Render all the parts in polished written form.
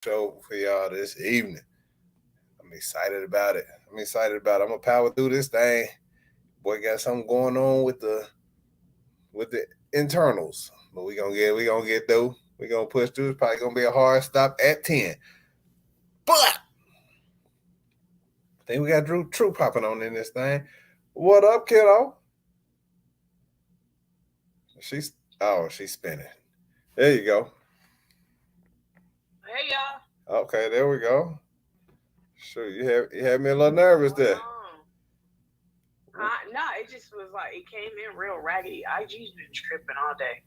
show for y'all this evening. I'm excited about it. I'm gonna power through this thing. Boy, got something going on with the internals, but we gonna get through. We gonna push through. It's probably gonna be a hard stop at 10. But I think we got Drew True popping on in this thing. What up, kiddo? She's spinning. There you go. Hey y'all. Okay, there we go. Sure, you had me a little nervous there. No, it just was like it came in real raggedy. IG's been tripping all day.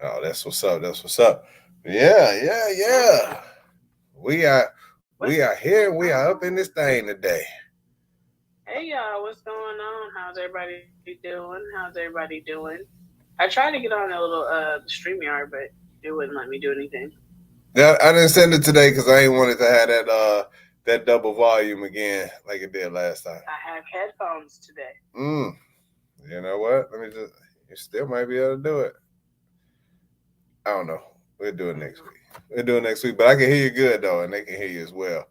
Oh, that's what's up. That's what's up. Yeah. We are here. We are up in this thing today. Hey y'all, what's going on? How's everybody doing? I tried to get on a little StreamYard, but it wouldn't let me do anything. Yeah, I didn't send it today because I ain't wanted to have that double volume again like it did last time. I have headphones today. You know what? You still might be able to do it. I don't know. We'll do it next week. But I can hear you good though, and they can hear you as well.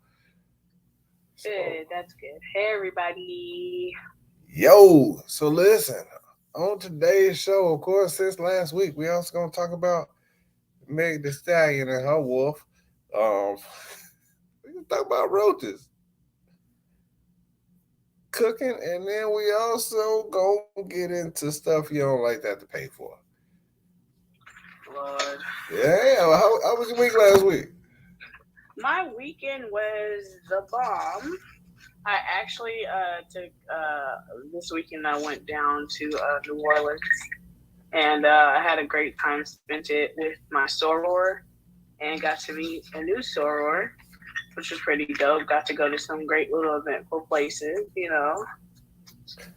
So, good, that's good. Hey everybody. Yo, so listen, on today's show, of course, since last week, we also gonna talk about Meg The Stallion and her wolf. We can talk about roaches. Cooking, and then we also gonna get into stuff you don't like that to pay for. Lord. Yeah, how was your week last week? My weekend was the bomb. I actually took this weekend I went down to New Orleans, and I had a great time. Spent it with my soror, and got to meet a new soror, which was pretty dope. Got to go to some great little eventful places,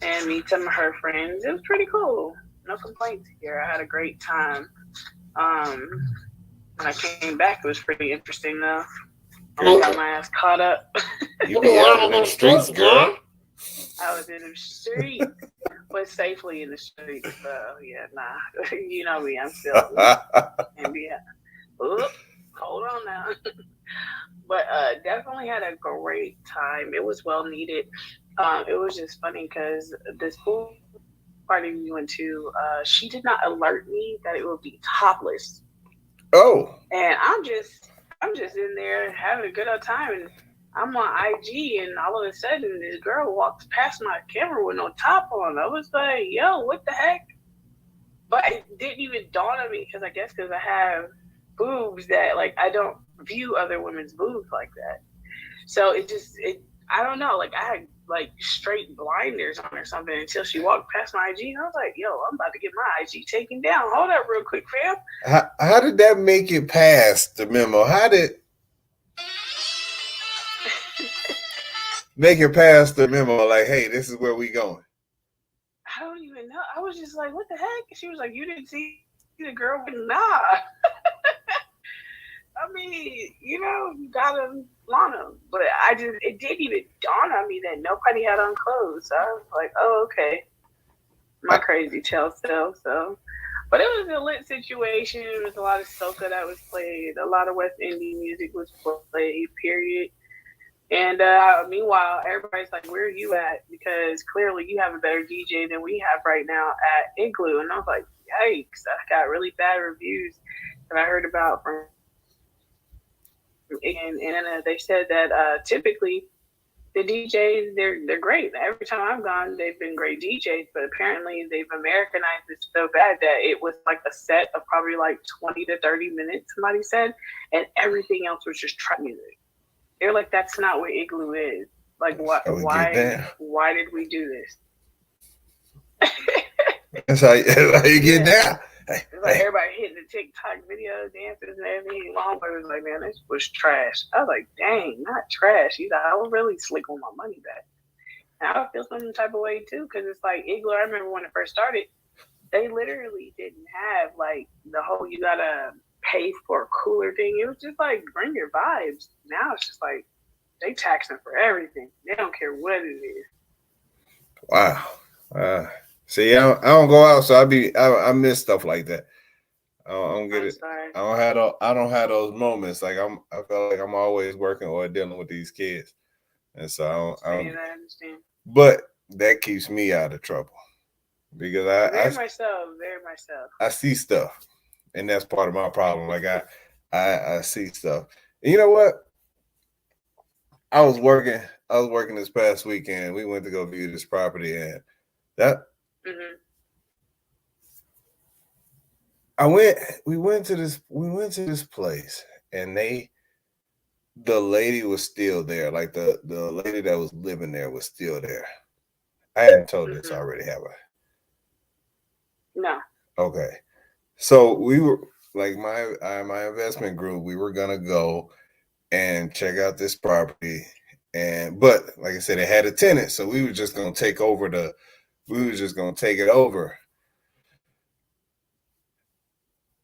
and meet some of her friends. It was pretty cool. No complaints here. I had a great time. When I came back, it was pretty interesting though. I got my ass caught up. You be out in the streets, girl. I was in the streets, but safely in the streets. So yeah, nah. You know me, I'm still and hold on now. But definitely had a great time. It was well needed. It was just funny because this pool party we went to, she did not alert me that it would be topless. Oh. And I'm just in there having a good old time, and I'm on IG, and all of a sudden this girl walks past my camera with no top on. I was like, yo, what the heck? But it didn't even dawn on me because I have boobs that like I don't view other women's boobs like that. So I don't know, like I had like straight blinders on or something until she walked past my IG, and I was like, yo, I'm about to get my IG taken down. Hold up real quick, fam. How did that make it past the memo? How did make it past the memo? Like, hey, this is where we going. I don't even know. I was just like, what the heck? She was like, you didn't see the girl? Nah. I mean, you gotta want them. But it didn't even dawn on me that nobody had on clothes. So I was like, oh, okay. My crazy tale self. So, but it was a lit situation. There was a lot of soca that was played. A lot of West Indian music was played, period. And meanwhile, everybody's like, where are you at? Because clearly you have a better DJ than we have right now at Igloo. And I was like, yikes. I got really bad reviews that I heard about from and they said that typically the DJs they're great. Every time I've gone, they've been great DJs, but apparently they've Americanized it so bad that it was like a set of probably like 20 to 30 minutes, somebody said, and everything else was just trap music. They're like, that's not what Igloo is. Like, why did we do this? That's how you get down. It's like everybody hitting the TikTok videos, dances, and everything. Longboy was like, man, this was trash. I was like, dang, not trash. He's like, I was really slick on my money back. And I would feel some type of way, too, because it's like Igloo, I remember when it first started, they literally didn't have, like, the whole you got to pay for a cooler thing. It was just like, bring your vibes. Now it's just like, they taxing for everything. They don't care what it is. Wow. See, I don't go out, so I miss stuff like that. don't get I'm it. sorry. I don't have those moments. Like I feel like I'm always working or dealing with these kids, and so I don't. I understand. But that keeps me out of trouble because Very much so. Very much so. I see stuff, and that's part of my problem. Like I see stuff. And you know what? I was working. I was working this past weekend. We went to go view this property, and that Mm-hmm. We went to this place, and the lady was still there. Like the lady that was living there was still there. I hadn't told this already, have I? No. Okay. So we were like my investment group. We were gonna go and check out this property, but like I said, it had a tenant, so we were just gonna take over the. We were just gonna take it over.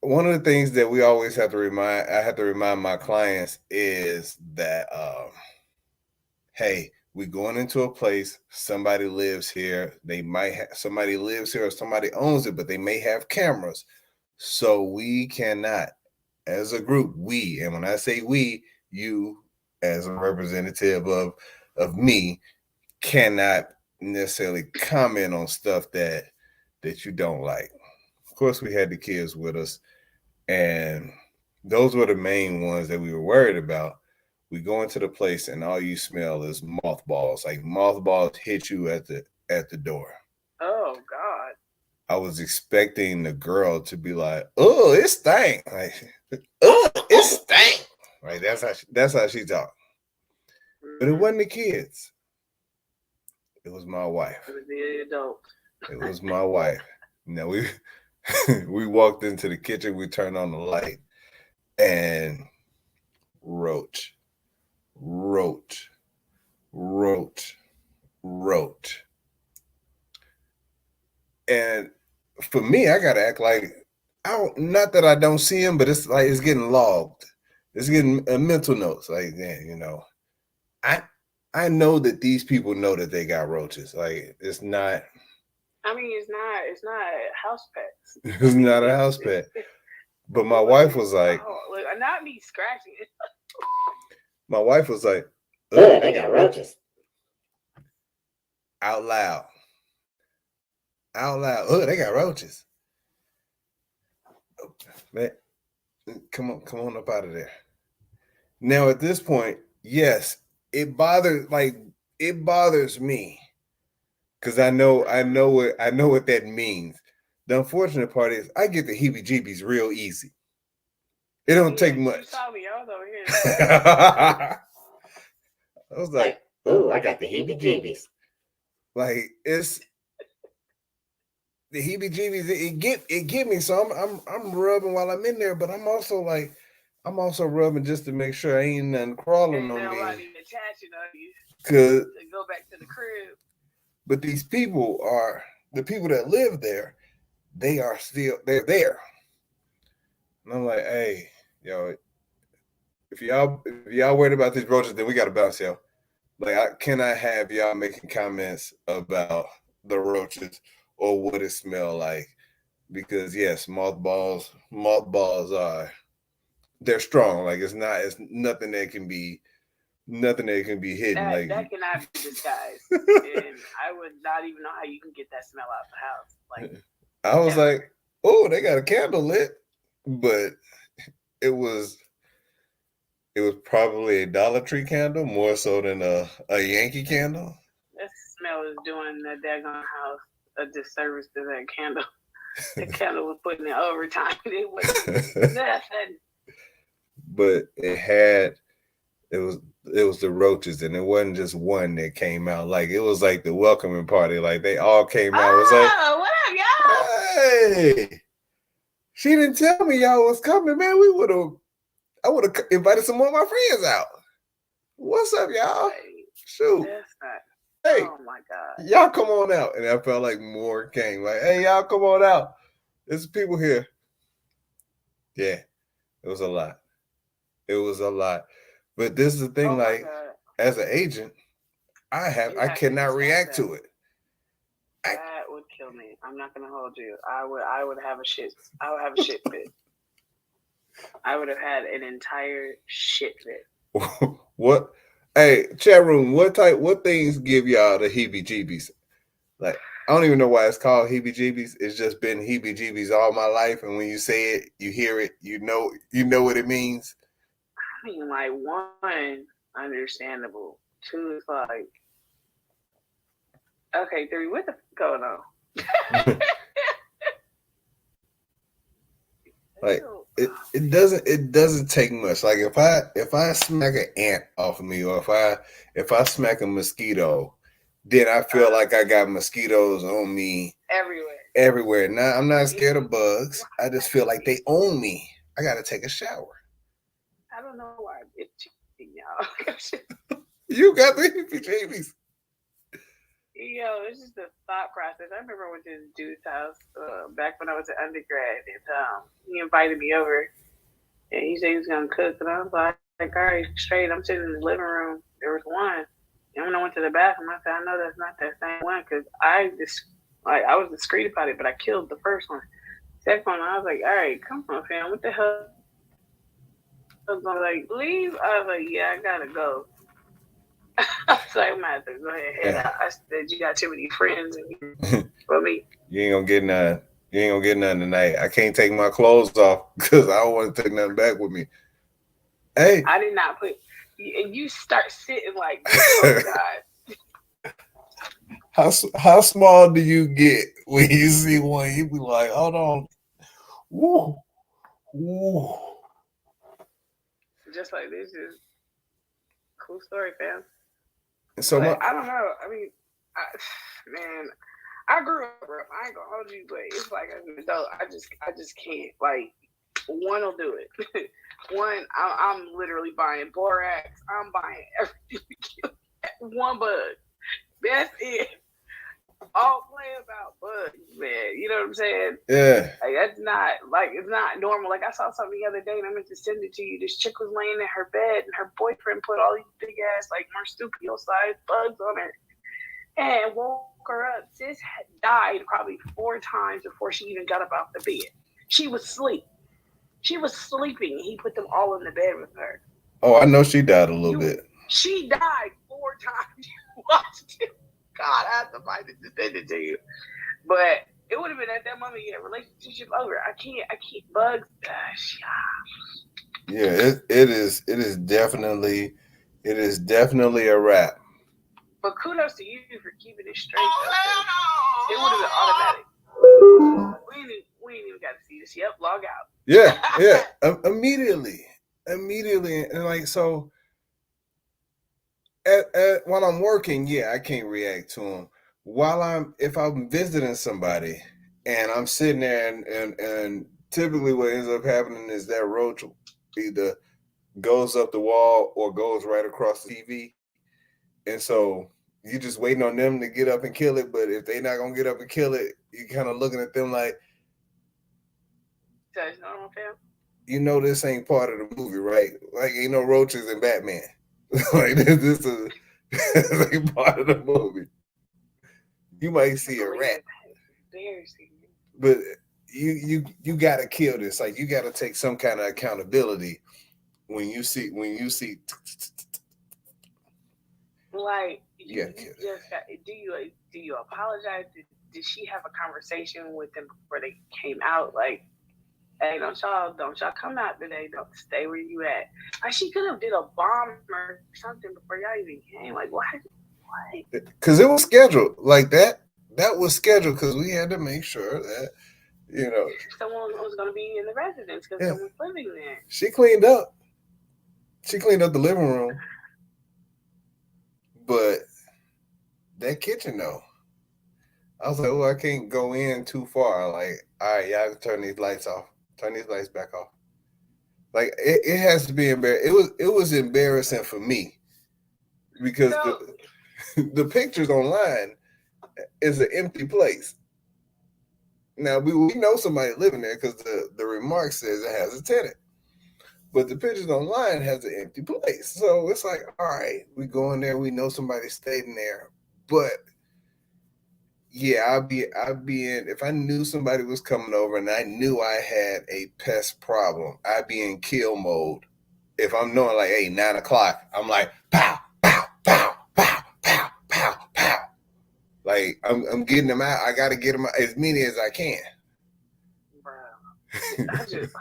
One of the things that we always have to I have to remind my clients is that, hey, we're going into a place. Somebody lives here. They might have somebody lives here or somebody owns it, but they may have cameras. So we cannot, as a group, and when I say we, you as a representative of me, cannot necessarily comment on stuff that you don't like. Of course, we had the kids with us, and those were the main ones that we were worried about. We go into the place and all you smell is mothballs. Like mothballs hit you at the door. Oh God. I was expecting the girl to be like, "Oh, it stank!" Like, "Oh, it stank!" Right? That's how she talked. But it wasn't the kids. It was my wife. It was the adult. It was my wife. Now we walked into the kitchen. We turned on the light, and roach, roach, roach, roach. And for me, I gotta act like I don't. Not that I don't see him, but it's like it's getting logged. It's getting a mental notes. Like, man, I know that these people know that they got roaches. Like, it's not. I mean, it's not house pets. It's not a house pet. But my wife was like, look, not me scratching it. My wife was like, "Ugh, they got roaches." Out loud. "Ugh, they got roaches." Man, come on up out of there. Now at this point, yes, it bothers me because I know what that means. The unfortunate part is I get the heebie-jeebies real easy. It don't take much. You saw me, I was over here. I was like, "Oh, I got the heebie-jeebies." Like, it's the heebie-jeebies. It get me. So I'm rubbing while I'm in there, but I'm also rubbing just to make sure ain't nothing crawling on me. Nobody attaching on you. Cause go back to the crib. But these people the people that live there. They're there. And I'm like, hey, yo, if y'all worried about these roaches, then we got to bounce, yo. Like, I cannot have y'all making comments about the roaches or what it smell like, because yes, mothballs they're strong. Like, it's nothing that can be hidden. That cannot be disguised, and I would not even know how you can get that smell out of the house. Like, I was like, oh, they got a candle lit, but it was probably a Dollar Tree candle more so than a Yankee candle. That smell is doing that daggone house a disservice to that candle. The candle was putting in overtime. It was nothing. But it was the roaches, and it wasn't just one that came out. Like, it was like the welcoming party. Like, they all came out. It was like, what up, y'all? Hey, she didn't tell me y'all was coming, man. I would have invited some more of my friends out. What's up, y'all? Shoot. That's not. Hey, oh my God. Y'all come on out. And I felt like more came. Like, hey, y'all come on out. There's people here. Yeah, it was a lot. But this is the thing, as an agent, I cannot react to it. That would kill me. I'm not gonna hold you. I would have a shit fit. I would have had an entire shit fit. What? Hey, chat room. What things give y'all the heebie-jeebies? Like, I don't even know why it's called heebie-jeebies. It's just been heebie-jeebies all my life, and when you say it, you hear it, you know what it means. I mean, like, one, understandable. Two is like, okay, three, what the f going on? Like, it doesn't take much. Like, if I smack an ant off of me, or if I smack a mosquito, then I feel like I got mosquitoes on me everywhere. Now I'm not scared of bugs. I just feel like they own me. I gotta take a shower. I don't know why I'm itching, y'all. You got the heebie-jeebies. Yo, it's just a thought process. I remember I went to this dude's house back when I was an undergrad, and he invited me over, and he said he was gonna cook, and I was like, all right, straight. I'm sitting in the living room. There was one, and when I went to the bathroom, I said, I know that's not that same one, because I was discreet about it, but I killed the first one. Second one, I was like, all right, come on, fam, what the hell? I was like, leave. I was like, yeah, I gotta go. I was like, I'm gonna have to go ahead and head out. I said, you got too many friends for me. You ain't gonna get none. You ain't gonna get none tonight. I can't take my clothes off because I don't want to take nothing back with me. Hey, I did not put. And you start sitting like, oh God. How small do you get when you see one? You be like, hold on. Woo. Woo. Just like this is cool story, fam. So I don't know. I mean, man, I grew up rough. I ain't gonna hold you, but it's like as an adult, I just can't. Like, one will do it. One, I'm literally buying borax. I'm buying everything. One bug. That's it. All play about bugs, man. You know what I'm saying? Yeah. Like, that's not, like, it's not normal. Like, I saw something the other day and I meant to send it to you. This chick was laying in her bed and her boyfriend put all these big ass, like, marsupial-sized bugs on her and woke her up. Sis had died probably 4 times before she even got up off the bed. She was asleep. She was sleeping. He put them all in the bed with her. Oh, I know she died a little bit. She died 4 times. You watched it. God, I have to find it to send it to you. But it would have been at that moment, yeah, relationship over. I can't bugs. Yeah, it is definitely a wrap. But kudos to you for keeping it straight. It would have been automatic. We ain't even got to see this. Yep, log out. Yeah. Immediately, and like so. While I'm working, yeah, I can't react to them. If I'm visiting somebody and I'm sitting there and typically what ends up happening is that roach either goes up the wall or goes right across the TV. And so you're just waiting on them to get up and kill it. But if they're not going to get up and kill it, you're kind of looking at them like, you know, this ain't part of the movie, right? Like, ain't no roaches in Batman. Like, this is like part of the movie. You might see a rat, but you got to kill this. Like, you got to take some kind of accountability when you see. Like, do you apologize? Did she have a conversation with them before they came out? Like, hey, don't y'all come out today. Don't stay where you at. Like, she could have did a bomb or something before y'all even came. Like, what? Because it was scheduled like that. That was scheduled because we had to make sure that, you know, someone was going to be in the residence because someone's living there. She cleaned up. She cleaned up the living room, but that kitchen though. I was like, oh, I can't go in too far. Like, all right, y'all turn these lights off. Turn these lights back off. Like, it has to be embarrassing. It was embarrassing for me because the pictures online is an empty place. Now we know somebody living there because the remark says it has a tenant, but the pictures online has an empty place. So it's like, all right, we go in there. We know somebody stayed in there, but Yeah, I'd be in if I knew somebody was coming over and I knew I had a pest problem, I'd be in kill mode. If I'm knowing like, hey, 9 o'clock, I'm like pow, pow, pow, pow, pow, pow, pow. Like I'm getting them out. I gotta get them out as many as I can. Bro, I just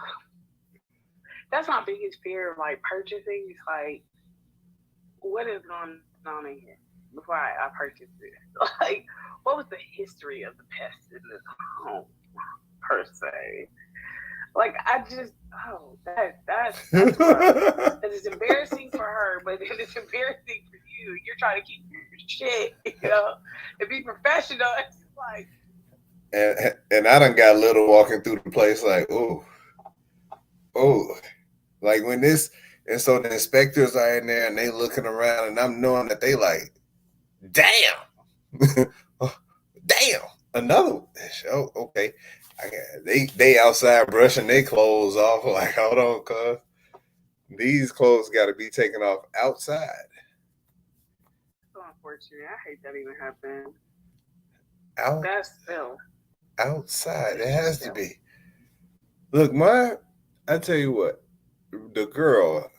that's my biggest fear of like purchasing. It's like, what is going on in here before I purchase it? Like, what was the history of the pests in this home per se? Like, I just that's rough. It's embarrassing for her, but then it's embarrassing for you. You're trying to keep your shit, and be professional. It's just like, and I done got little walking through the place like, oh, like when this, and so the inspectors are in there and they looking around and I'm knowing that they like, damn, damn, another. Oh, okay. They outside brushing their clothes off. Like, hold on, cuz these clothes got to be taken off outside. so unfortunate. I hate that even happened. That's still outside. It has to be. Look, I tell you what, the girl.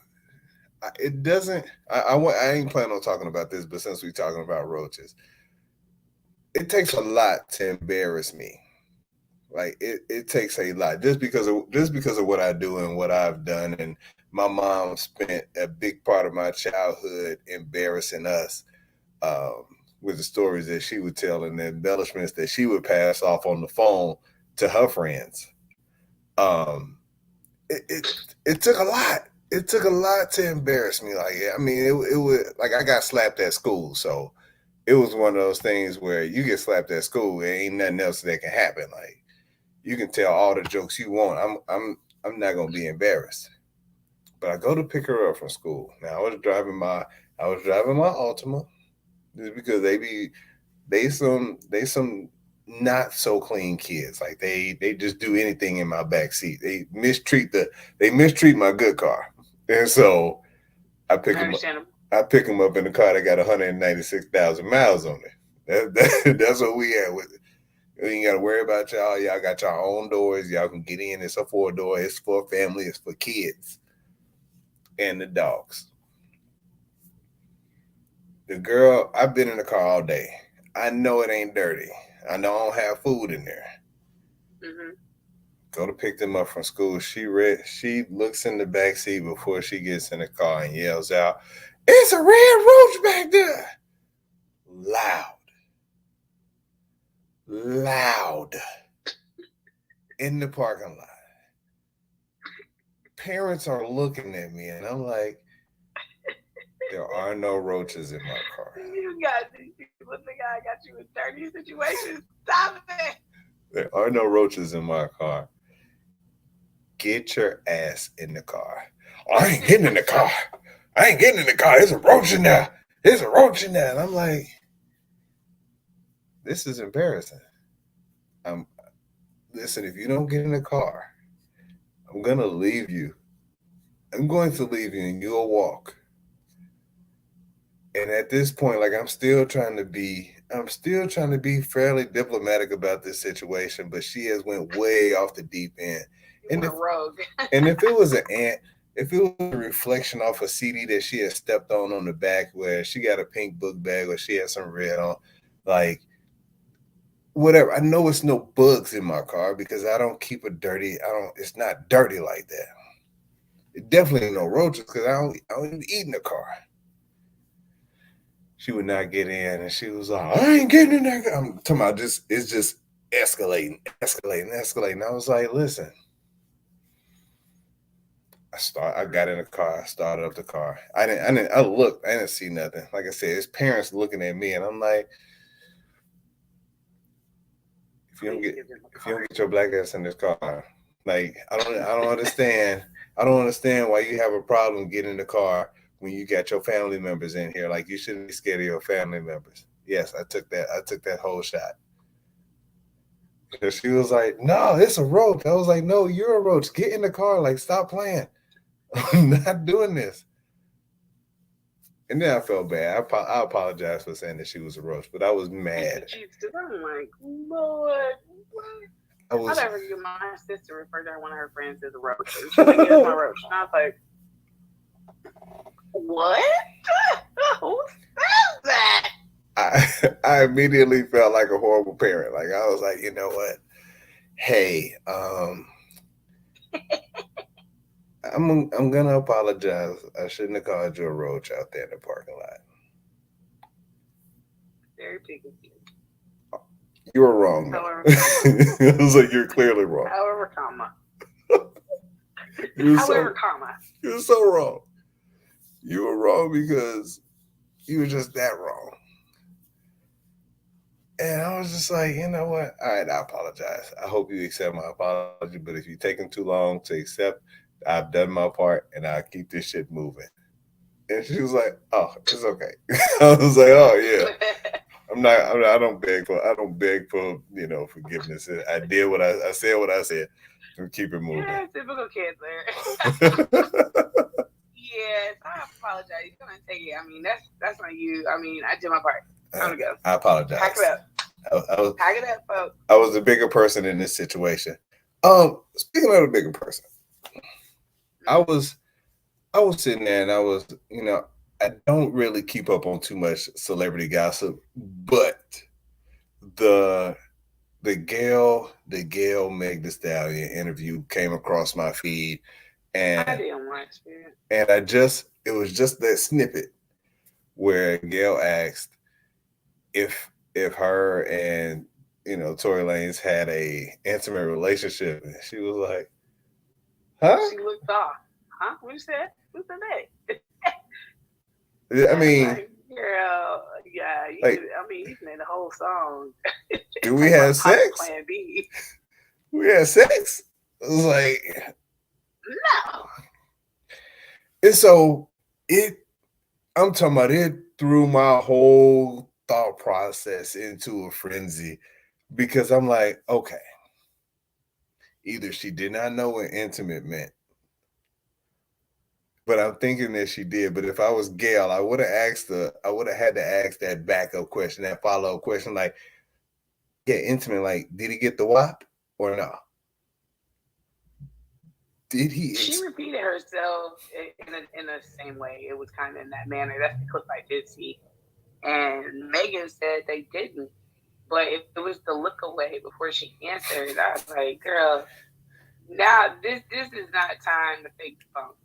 It doesn't. I ain't planning on talking about this, but since we're talking about roaches, it takes a lot to embarrass me. Like it takes a lot just because of what I do and what I've done. And my mom spent a big part of my childhood embarrassing us with the stories that she would tell and the embellishments that she would pass off on the phone to her friends. It took a lot. It took a lot to embarrass me. Like, I mean, it was like I got slapped at school, so it was one of those things where you get slapped at school, there ain't nothing else that can happen. Like, you can tell all the jokes you want. I'm not gonna be embarrassed. But I go to pick her up from school. Now I was driving my Altima, just because they some not so clean kids. Like they just do anything in my back seat. They mistreat my good car. And so I pick them up in the car that got 196,000 miles on it. That's what we had with it. You ain't got to worry about y'all. Y'all got your own doors. Y'all can get in. It's a 4-door. It's for family. It's for kids and the dogs. The girl, I've been in the car all day. I know it ain't dirty. I know I don't have food in there. Mm-hmm. Go to pick them up from school. She looks in the back seat before she gets in the car and yells out, "It's a red roach back there!" Loud. In the parking lot. Parents are looking at me and I'm like, there are no roaches in my car. You got you in dirty situations. Stop it. There are no roaches in my car. Get your ass in the car. I ain't getting in the car. There's a roach in there. And I'm like, this is embarrassing. Listen, if you don't get in the car, I'm going to leave you. I'm going to leave you and you'll walk. And at this point, like I'm still trying to be fairly diplomatic about this situation, but she has went way off the deep end. Rogue. And if it was a reflection off a CD that she had stepped on the back where she got a pink book bag or she had some red on, like whatever. I know it's no bugs in my car because I don't keep it's not dirty like that. It definitely ain't no roaches because I don't even eat in the car. She would not get in and she was like, I ain't getting in there. I'm talking about it's just escalating. I was like, listen. I got in the car. I started up the car. I looked. I didn't see nothing. Like I said, his parents looking at me, and I'm like, if you don't get your black ass in this car, like I don't understand. I don't understand why you have a problem getting in the car when you got your family members in here. Like you shouldn't be scared of your family members. Yes, I took that whole shot. So she was like, no, it's a roach. I was like, no, you're a roach. Get in the car. Like, stop playing. I'm not doing this. And then I felt bad. I apologize for saying that she was a roach, but I was mad. I'm like, Lord, what? I I'll was. never forget my sister referred to one of her friends as a roach. She's like, here's my roach. And I was like, what? Who says that? I immediately felt like a horrible parent. Like I was like, you know what? Hey, I'm gonna apologize. I shouldn't have called you a roach out there in the parking lot. Very picky. You were wrong. However, I was like, you're clearly wrong. however, comma. You're However, so comma. you're so wrong. You were wrong because you were just that wrong. And I was just like, you know what? All right, I apologize. I hope you accept my apology. But if you're taking too long to accept, I've done my part and I'll keep this shit moving. And she was like, "Oh, it's okay." I was like, "Oh yeah, I don't beg for. I don't beg for forgiveness. I did what I said. What I said. And keep it moving." Yeah, typical kids there. Yes, I apologize. You're gonna take it. I mean, that's on you. I mean, I did my part. Time to go. I apologize. Pack it up. Pack it up, folks. I was the bigger person in this situation. Speaking of the bigger person, I was sitting there and I was, I don't really keep up on too much celebrity gossip, but the the Gail Meg The Stallion interview came across my feed, and I didn't watch it. and it was just that snippet where Gail asked if her and Tory Lanez had a intimate relationship, and she was like, "Huh?" She looked off. Huh? What you said? Who said that? I mean, like, girl, yeah. You made the whole song. do we have sex? Plan B. We had sex. It was like No. and so I'm talking about it threw my whole thought process into a frenzy because I'm like, okay, either she did not know what intimate meant, but I'm thinking that she did. But if I was Gail, I would have had to ask that backup question, that follow-up question, like, yeah, intimate, like, did he get the WAP or no? Did he? She repeated herself in the same way. It was kind of in that manner. That's the clip I did see. And Megan said they didn't. But it was the look away before she answered. I was like, girl, now this is not time to fake the funk.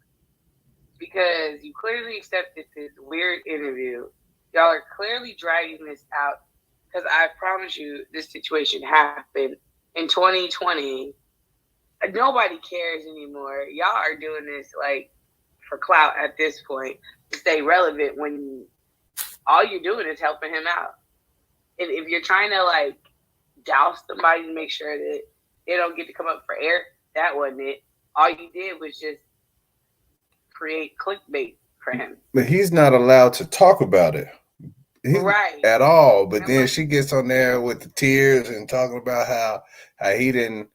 Because you clearly accepted this weird interview. Y'all are clearly dragging this out. Because I promise you, this situation happened in 2020. Nobody cares anymore. Y'all are doing this like for clout at this point to stay relevant when all you're doing is helping him out. And if you're trying to like douse somebody to make sure that they don't get to come up for air, that wasn't it. All you did was just create clickbait for him. But he's not allowed to talk about it. Right. At all. But then she gets on there with the tears and talking about how he didn't.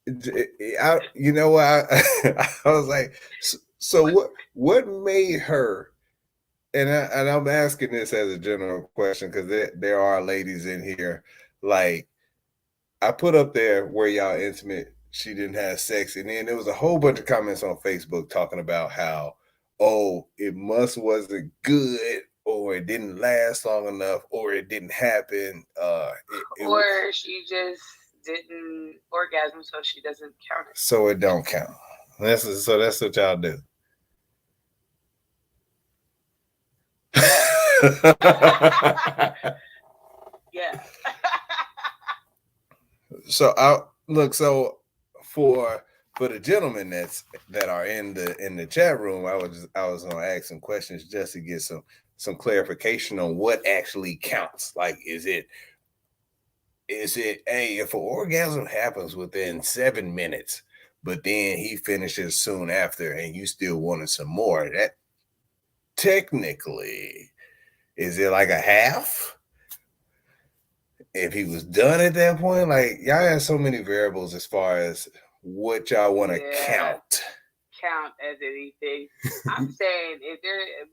You know what? I was like, so what made her? And I'm asking this as a general question because there are ladies in here. Like, I put up there where y'all intimate. She didn't have sex, and then there was a whole bunch of comments on Facebook talking about how, oh, it wasn't good, or it didn't last long enough, or it didn't happen, or she just didn't orgasm, so she doesn't count it. So it don't count. That's what y'all do. Yeah. So so for the gentlemen that are in the chat room, I was gonna ask some questions just to get some clarification on what actually counts. Like, is it hey, if an orgasm happens within 7 minutes, but then he finishes soon after and you still wanted some more, that technically, is it like a half? If he was done at that point, like, y'all have so many variables as far as what y'all want to count. count as anything. I'm saying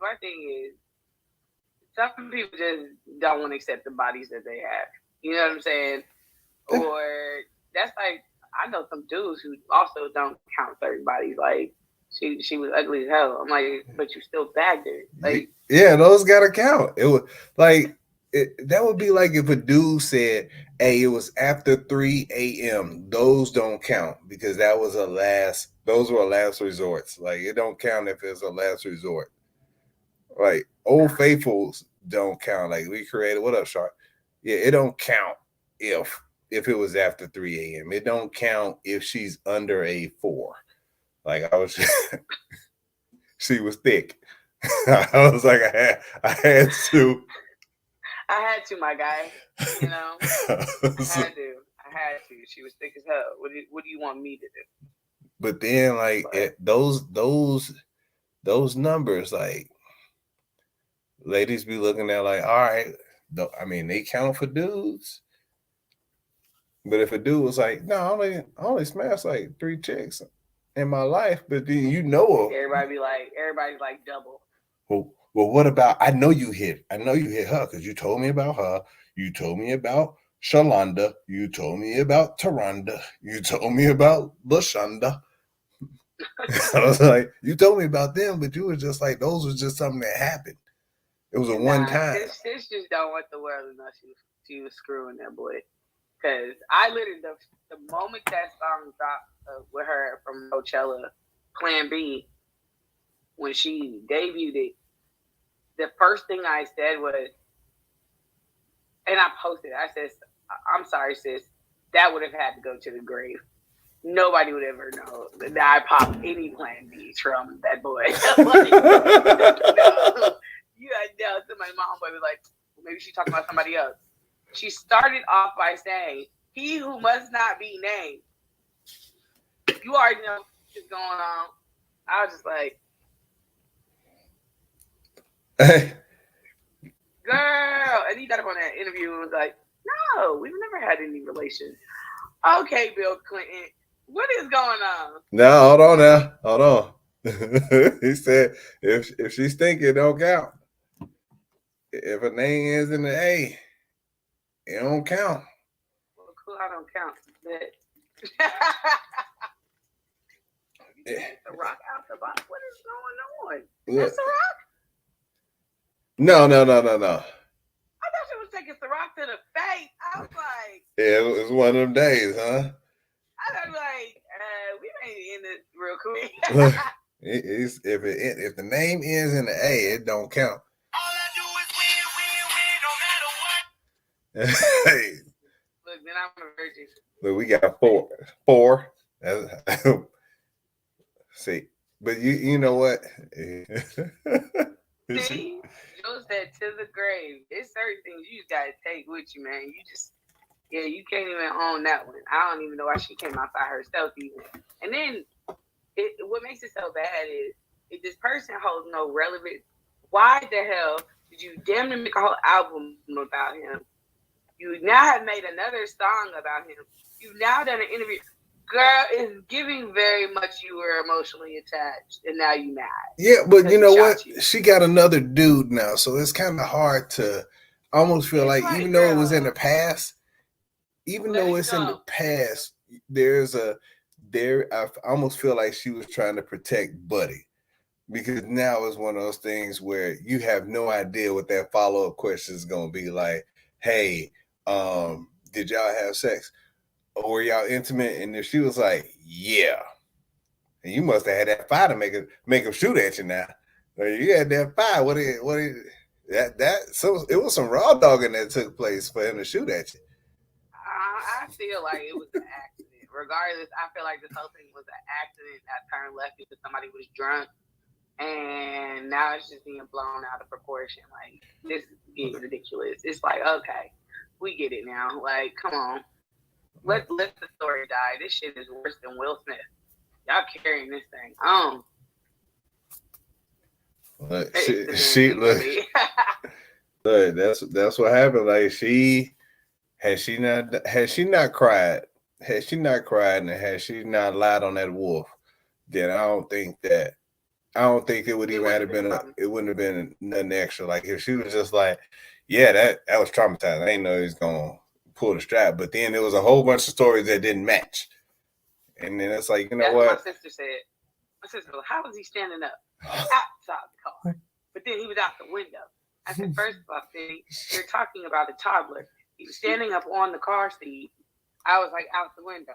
my thing is, some people just don't want to accept the bodies that they have. You know what I'm saying? Or that's like, I know some dudes who also don't count certain bodies. Like, she was ugly as hell. I'm like, but you still bagged her. Like, yeah, those gotta count. It was like that would be like if a dude said, "Hey, it was after 3 a.m." Those don't count because those were last resorts. Like, it don't count if it's a last resort. Like, Old Faithfuls don't count. Like, we created, what up, Shark? Yeah, it don't count if it was after 3 a.m. It don't count if she's under a 4. Like, she was thick. I was like, I had to. I had to, my guy. You know, I had to. She was thick as hell. What do you want me to do? But then, like, those numbers, like, ladies be looking at like, all right, I mean, they count for dudes. But if a dude was like, no, I only smashed like 3 chicks in my life, but then everybody's like double. Well, what about, I know you hit her because you told me about her. You told me about Shalonda. You told me about Taronda. You told me about LaShonda. I was like, you told me about them, but you were just like, those was just something that happened. It was a one time. Sis just don't want the world to know she was screwing that boy. Because I literally, the moment that song dropped with her from Coachella, Plan B, when she debuted it, the first thing I said was, and I posted, I said, I'm sorry, sis, that would have had to go to the grave. Nobody would ever know that I popped any Plan B's from that boy. Like, no. You had to my mom would be like, maybe she's talking about somebody else. She started off by saying, "He who must not be named." You already know what's going on. I was just like, hey, girl. And he got up on that interview and was like, "No, we've never had any relations." Okay, Bill Clinton, what is going on? No, hold on. He said, if she's thinking, don't count. If a name ends in the A, it don't count. Well, cool, I don't count. But the rock out the box. What is going on? Look. That's the rock? No. I thought she was taking the rock to the face. I was like, yeah, it was one of them days, huh? I was like, we may end it real quick. If the name ends in the A, it don't count. All I do is win, no matter what. Hey. Look, then I'm a virgin. Look, we got 4. See, but you know what? See, Joe said to the grave. It's certain things you just gotta take with you, man. You can't even own that one. I don't even know why she came outside herself even. And then what makes it so bad is if this person holds no relevance, why the hell did you damn near make a whole album about him? You now have made another song about him. You've now done an interview. Girl, it's giving very much you were emotionally attached, and now you mad. Yeah, but you know what? She got another dude now, so it's kind of hard to almost feel like, even though it was in the past, in the past, I almost feel like she was trying to protect Buddy, because now it's one of those things where you have no idea what that follow-up question is going to be like. Hey, did y'all have sex? Or were y'all intimate? And if she was like, yeah, and you must have had that fire to make him shoot at you now. Like, you had that fire. So it was some raw dogging that took place for him to shoot at you. I feel like it was an accident. Regardless, I feel like this whole thing was an accident that turned left because somebody was drunk, and now it's just being blown out of proportion. Like, this is getting ridiculous. It's like, okay, we get it now. Like, come on. Let the story die. This shit is worse than Will Smith. Y'all carrying this thing on. Look, look, that's what happened. Like, had she not cried, and had she not lied on that wolf, then I don't think it would It even wouldn't have been have been it wouldn't have been nothing extra. Like if she was just like, yeah, that was traumatizing. I didn't know he was gonna pull the strap. But then there was a whole bunch of stories that didn't match. And then it's like, you know That's what? my sister said. My sister was, how was he standing up outside the car? But then he was out the window. I said, first of all, see, you're talking about a toddler. He was standing up on the car seat. I was like out the window.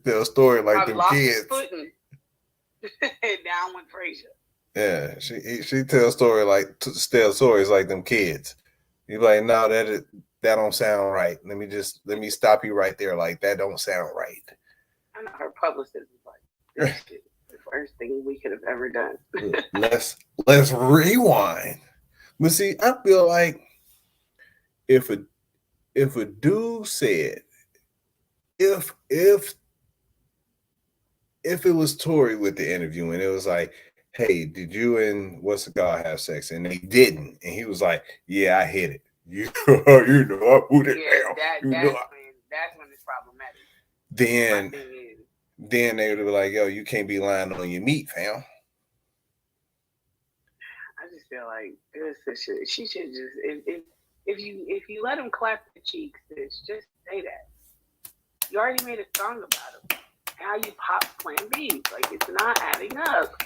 Tell a story like I them lost kids. his footing. Down with Frazier. Yeah, she tells stories like them kids. You're like, no, that don't sound right. Let me stop you right there. Like that don't sound right. I know her publicist was like, this shit is the worst thing we could have ever done. let's rewind. But see, I feel like if a dude said if it was Tory with the interview and it was like, hey, did you and what's the guy have sex? And they didn't, and he was like, yeah, I hit it. You know, I put it down. That's when it's problematic. Then they would be like, yo, you can't be lying on your meat, fam. I just feel like she should just if you let him clap the cheeks, just say that. You already made a song about him. Now you pop Plan B. Like it's not adding up.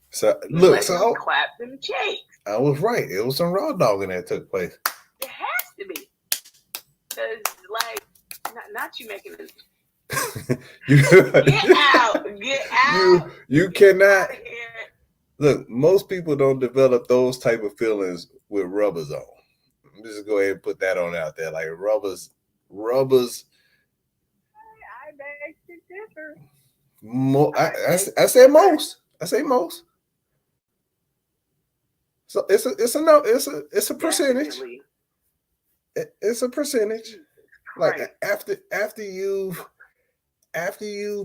So look, clap them cheeks. I was right. It was some raw dogging that took place. It has to be. Because like not you making it. Get out. You cannot. Look, most people don't develop those type of feelings with rubbers on. Just go ahead and put that on out there. Like rubbers. I beg to differ. I said most. I say most. So it's a percentage. Definitely. It's a percentage. Like after you've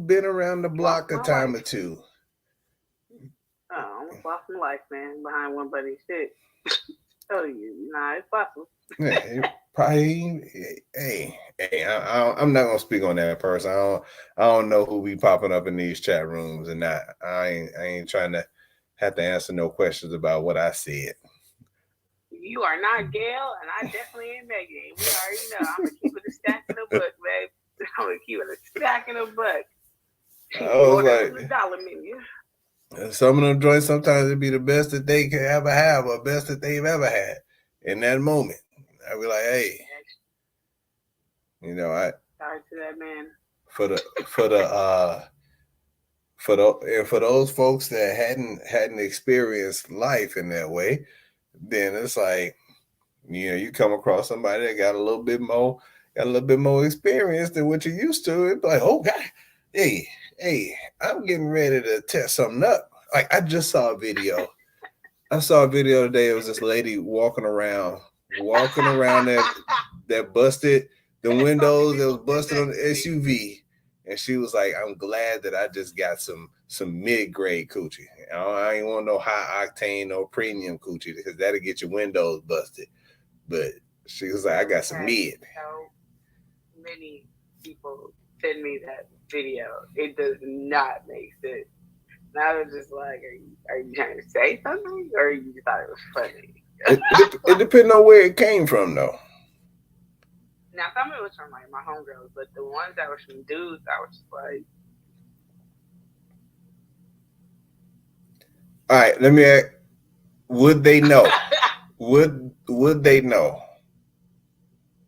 been around the block a time or two. Oh, I almost lost my life, man, behind one buddy's shit. Tell you, nah, it's possible. Yeah, probably. Hey, I'm not gonna speak on that person. I don't know who be popping up in these chat rooms and not. I ain't trying to have to answer no questions about what I said. You are not Gail, and I definitely ain't Megan. We already know. I'm gonna keep it a stack in the book, babe. I'm gonna keep it a stack in the book. I was like, the dollar menu. Some of them joints, sometimes it be the best that they can ever have, or best that they've ever had in that moment. I be like, hey, you know, sorry to that man. For those folks that hadn't experienced life in that way, then it's like, you know, you come across somebody that got a little bit more experience than what you're used to. It's like, oh God, hey, I'm getting ready to test something up. Like I just saw a video. I saw a video today. It was this lady walking around that busted the windows that was busted on the SUV. And she was like, I'm glad that I just got some mid-grade coochie. I ain't want no high octane or premium coochie because that'll get your windows busted. But she was like, I got some mid. So many people send me that video. It does not make sense. And I was just like, are you trying to say something, or you just thought it was funny? It depends on where it came from, though. Now, some of it was from like my homegirls, but the ones that were from dudes, I was just like, all right, let me ask, would they know? would they know?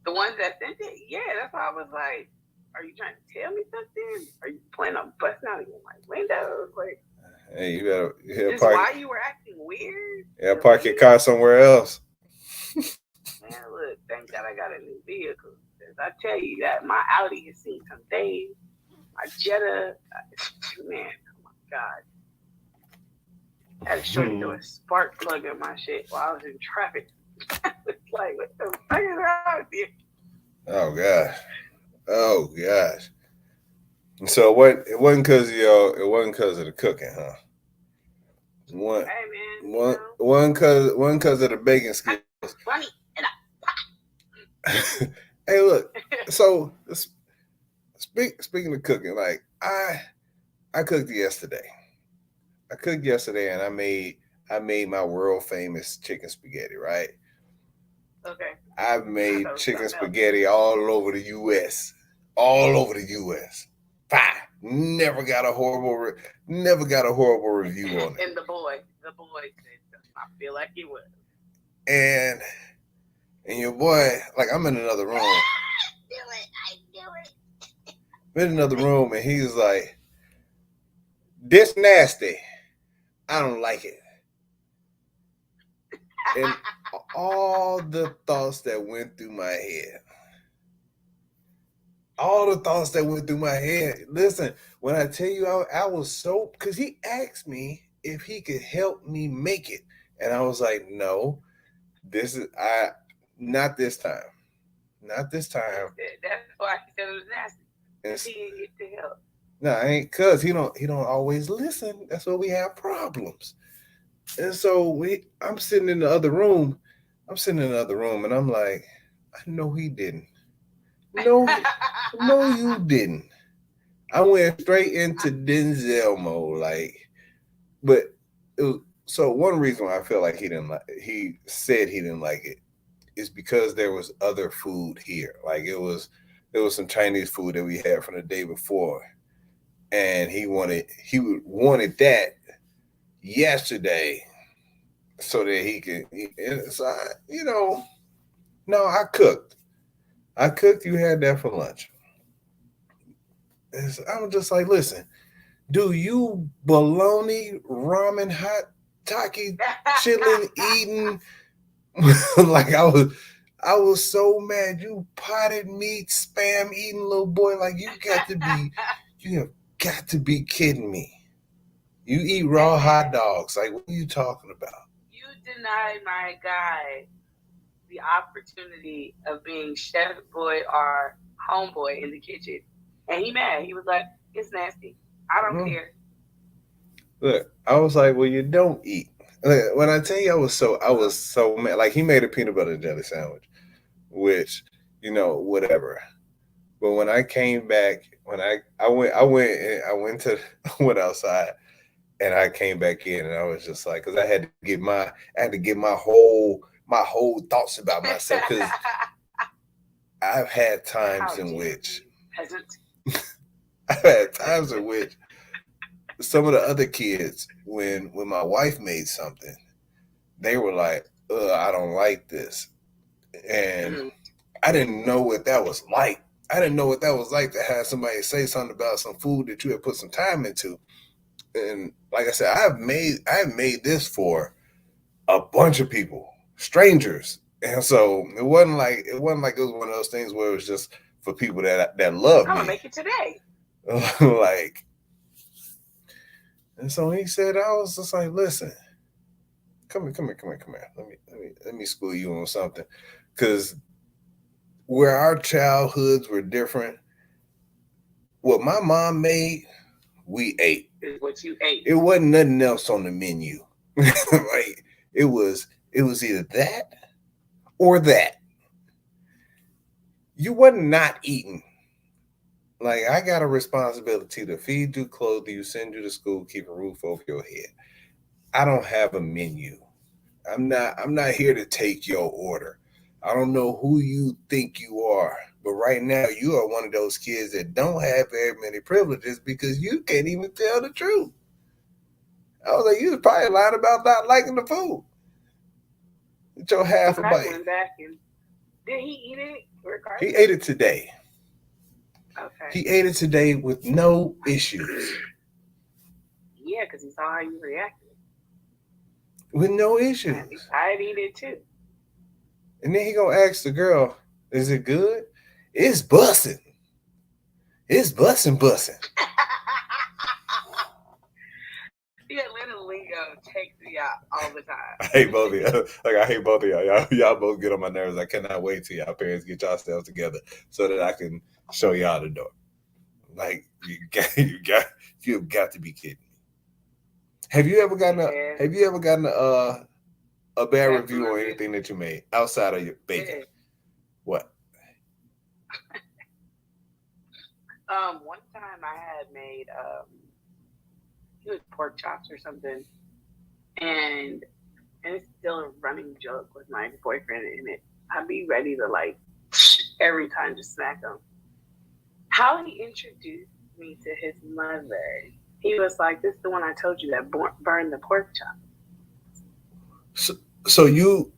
The ones that sent it, yeah, that's why I was like, are you trying to tell me something? Are you planning on busting out of my windows? Like, hey, you better park. Why you were acting weird? Yeah, park your car somewhere else. Man, look, thank God I got a new vehicle. I tell you that my Audi has seen some days. My Jetta, man, oh my God. I had to shorty throw a spark plug in my shit while I was in traffic. It's like, what the fuck is wrong with you? Oh gosh. So it wasn't because of the cooking, huh? One because of the baking skills. Funny. Hey, look. So speaking of cooking, like I cooked yesterday. yesterday, and I made my world famous chicken spaghetti. Right. Okay. I've I made thought it was chicken something else. spaghetti all over the U.S. All over the U.S. Fine. Never got a horrible review on it. And the boy said, I feel like he was. And your boy, like, I'm in another room. I knew it. I'm in another room, and he's like, "This nasty. I don't like it." And all the thoughts that went through my head. Listen, when I tell you I was so, because he asked me if he could help me make it. And I was like, no, not this time. Not this time. That's why he said it was nasty. And He didn't get the help. no, I ain't, cause he don't always listen. That's why we have problems. And so I'm sitting in the other room. And I'm like, I know he didn't. No, no, you didn't. I went straight into Denzel mode, like, but so one reason why I feel like he said he didn't like it is because there was other food here. Like there was some Chinese food that we had from the day before, and he wanted that yesterday so that he could. So no, I cooked. You had that for lunch. And so I was just like, listen, do you bologna, ramen, hot taki, chilling, eating? Like I was so mad. You potted meat, spam eating little boy. Like you have got to be kidding me. You eat raw hot dogs. Like what are you talking about? You denied my guy the opportunity of being chef boy or homeboy in the kitchen. And he mad. He was like, it's nasty. I don't care. Look, I was like, well, you don't eat. When I tell you I was so mad. Like he made a peanut butter and jelly sandwich, which, whatever. But when I came back, when I went to I went outside and I came back in and I was just like, because I had to get my whole thoughts about myself, because I've had times in which I've had times in which some of the other kids, when my wife made something, they were like, I don't like this. And I didn't know what that was like. I didn't know what that was like to have somebody say something about some food that you had put some time into. And like I said, I've made this for a bunch of people, strangers. And so it wasn't like it was one of those things where it was just for people that love me. I'm gonna make it today. Like, and so he said, I was just like, listen, come here. Let me school you on something. Because where our childhoods were different, what my mom made, we ate. Is what you ate. It wasn't nothing else on the menu. Like it was either that or that. You wasn't not eating. Like I got a responsibility to feed you, clothe you, send you to school, keep a roof over your head. I don't have a menu. I'm not here to take your order. I don't know who you think you are, but right now you are one of those kids that don't have very many privileges because you can't even tell the truth. I was like, you was probably lying about not liking the food. It's your half a bite. Went back and did he eat it? He ate it today. Okay. He ate it today with no issues. Yeah, because he saw how you reacted. With no issues. I'd eat it too. And then he gonna ask the girl, is it good? It's bussin'. It's bussin'. Yeah, little lingo takes me out all the time. I hate both of y'all. Like I hate both of y'all. Y'all both get on my nerves. I cannot wait till y'all parents get yourselves together so that I can show y'all the door. Like you've got to be kidding me. Have you ever gotten a bad review or anything that you made outside of your baking? What? One time I had made it was pork chops or something, and it's still a running joke with my boyfriend in it. I'd be ready to like every time to smack him. How he introduced me to his mother, he was like, "This is the one I told you that burned the pork chop." So you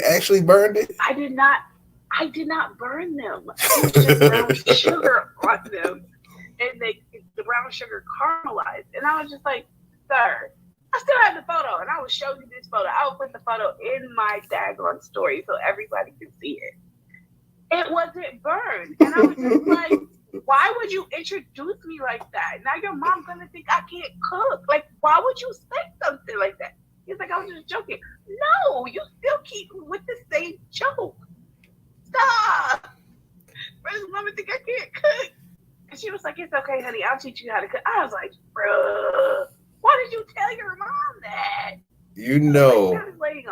actually burned it? I did not burn them. It was just brown sugar on them, and the brown sugar caramelized. And I was just like, "Sir, I still have the photo, and I will show you this photo. I will put the photo in my daggone story so everybody can see it. It wasn't burned." And I was just like, "Why would you introduce me like that? Now your mom's gonna think I can't cook. Like, why would you say something like that?" He's like, "I was just joking." No, you still keep with the same joke. Stop. First woman think I can't cook. And she was like, "It's okay, honey. I'll teach you how to cook." I was like, "Bruh, why did you tell your mom that?" You know. Like,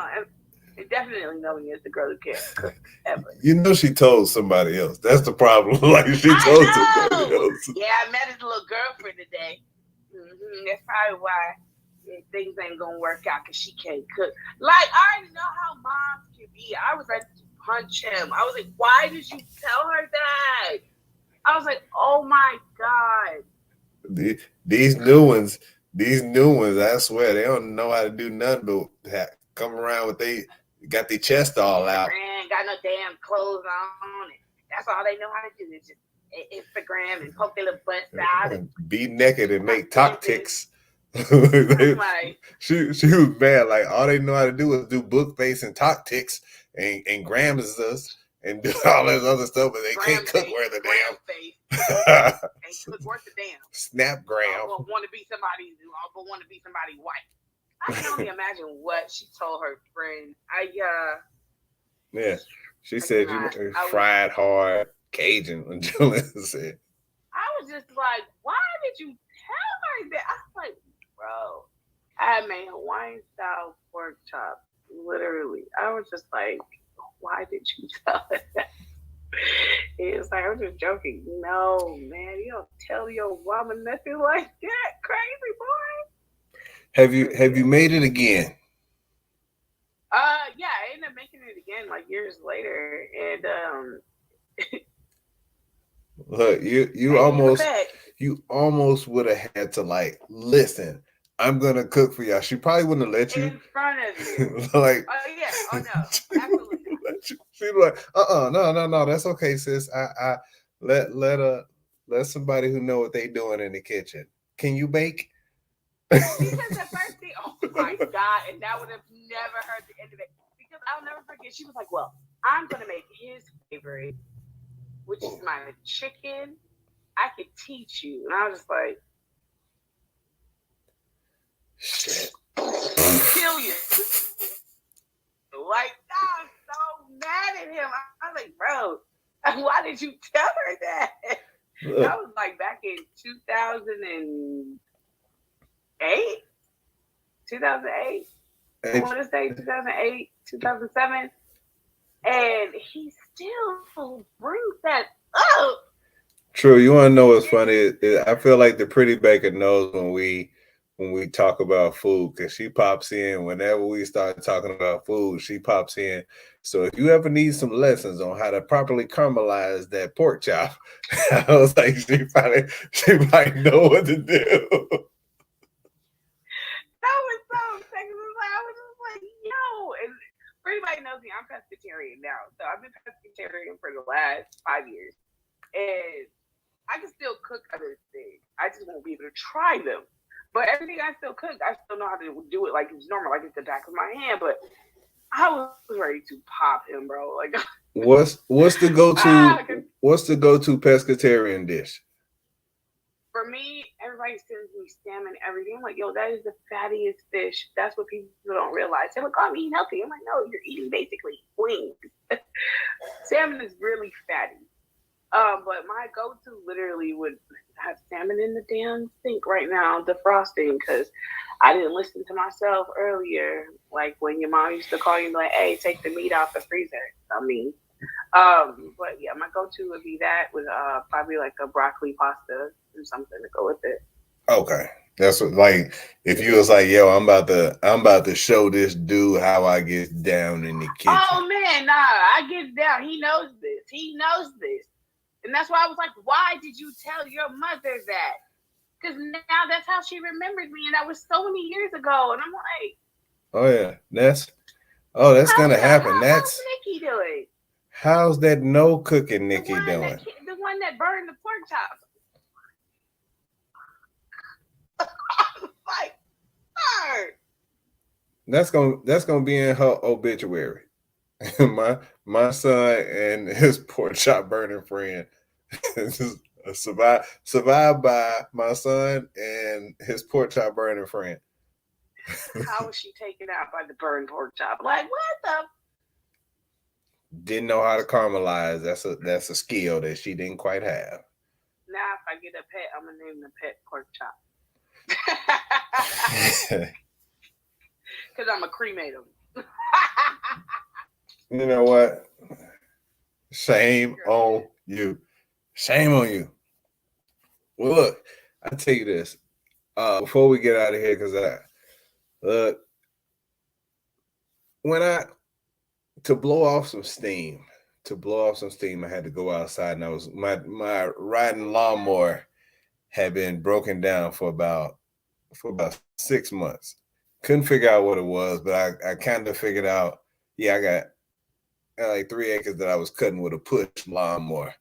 and definitely knowing is the girl who can't cook ever. You know she told somebody else. That's the problem. Like she told somebody else. Yeah, I met his little girlfriend today. That's probably why things ain't gonna work out because she can't cook. Like, I already know how moms can be. I was ready to punch him. I was like, "Why did you tell her that?" I was like, "Oh my God." These new ones, I swear, they don't know how to do nothing but come around with got their chest all out. Ain't got no damn clothes on. And that's all they know how to do is just Instagram and poke their little butts out. And be naked and make tactics. She was bad. Like all they know how to do is do book face and tactics and grams us and do all this other stuff, but they can't cook worth a damn. Ain't cook worth a damn. Snap gram. But want to be somebody white. I can only imagine what she told her friend. Yeah, she said you fried hard Cajun. When Julian said, I was just like, "Why did you tell her that?" I was like, "Bro, I made Hawaiian style pork chop. Literally, I was just like, why did you tell her that?" He was like, "I was just joking." No, man, you don't tell your woman nothing like that, crazy boy. Have you made it again? Yeah, I ended up making it again like years later, and look, you almost would have had to like listen. I'm gonna cook for y'all. She probably wouldn't have let you in front of you. Like, oh yeah, oh no, absolutely. She'd be like, no, that's okay, sis. I let somebody who know what they doing in the kitchen. Can you bake? Because the first thing, oh my God, and that would have never heard the end of it. Because I'll never forget, she was like, "Well, I'm gonna make his favorite, which is my chicken. I could teach you." And I was just like, shit. Kill you. Like, I was so mad at him. I was like, "Bro, why did you tell her that?" That was like back in 2008. 2008. I want to say 2008, 2007. And he still brings that up. True. You want to know what's funny? I feel like the pretty baker knows when we talk about food, because she pops in whenever we start talking about food. She pops in. So if you ever need some lessons on how to properly caramelize that pork chop, I was like, she might know what to do. That was so sexy. I was just like, yo. And for anybody knows me, I'm pescatarian now. So I've been pescatarian for the last 5 years. And I can still cook other things. I just won't be able to try them. But everything I still cook, I still know how to do it like it's normal, like it's the back of my hand. But I was ready to pop him, bro. Like, what's the go-to pescatarian dish? For me, everybody sends me salmon every day. I'm like, yo, that is the fattiest fish. That's what people don't realize. They're like, "Oh, I'm eating healthy." I'm like, no, you're eating basically wings. Salmon is really fatty. But my go-to literally would have salmon in the damn sink right now, defrosting, because I didn't listen to myself earlier. Like when your mom used to call you and be like, "Hey, take the meat out the freezer." But yeah, my go-to would be that with probably like a broccoli pasta or something to go with it. Okay. That's what, like, if you was like, yo, I'm about to show this dude how I get down in the kitchen. Oh man, nah, I get down. He knows this. And that's why I was like, why did you tell your mother that? Because now that's how she remembered me, and that was so many years ago. And I'm like, oh yeah, that's gonna happen. How's Nikki doing? How's that no cooking Nikki doing? The one that burned the pork chops. Like, hard. That's gonna be in her obituary. my son and his pork chop burning friend survived by my son and his pork chop burning friend. How was she taken out by the burned pork chop? Like, what the? Didn't know how to caramelize. That's a skill that she didn't quite have. Now, if I get a pet, I'm gonna name the pet pork chop. Because I'm a cremate him. You know what? Shame on you. Shame on you. Well, look, I tell you this. Before we get out of here, because to blow off some steam, I had to go outside, and I was my riding lawnmower had been broken down for about 6 months. Couldn't figure out what it was, but I kind of figured out. Yeah, I got like 3 acres that I was cutting with a push lawnmower.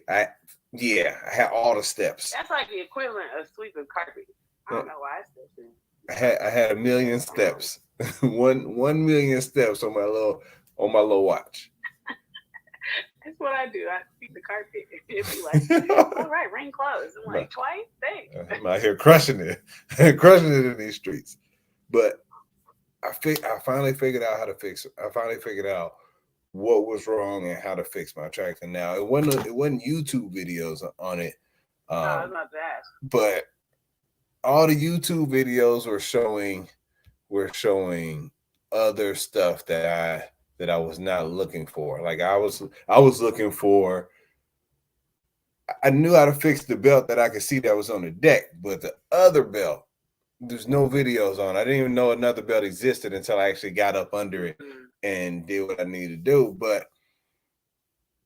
I had all the steps. That's like the equivalent of sweeping carpet. I don't know why I still do. I had 1 million steps. 1 million steps on my little watch. That's what I do. I sweep the carpet. It'd be like, all right, rain clothes. I'm like, twice? Thanks. I'm out here crushing it in these streets. But I finally figured out how to fix it. I finally figured out what was wrong and how to fix my tractor. Now it wasn't YouTube videos on it. I was about to ask. But all the YouTube videos were showing other stuff that I was not looking for. Like I was looking for. I knew how to fix the belt that I could see that was on the deck, but the other belt, there's no videos on. I didn't even know another belt existed until I actually got up under it and did what I needed to do. But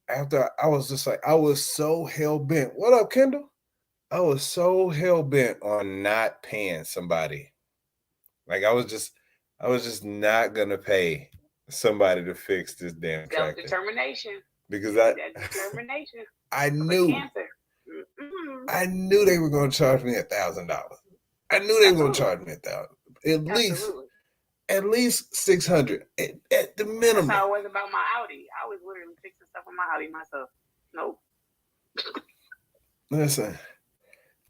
after I was just like, I was so hell bent. What up, Kendall? I was so hell bent on not paying somebody. Like I was just not gonna pay somebody to fix this damn tractor. Self-determination. Because determination. I knew they were gonna charge me $1,000. I knew they were gonna charge me $1,000. At least $600 at the minimum. That's how it was about my Audi. I was literally fixing stuff on my Audi myself. Nope. Listen,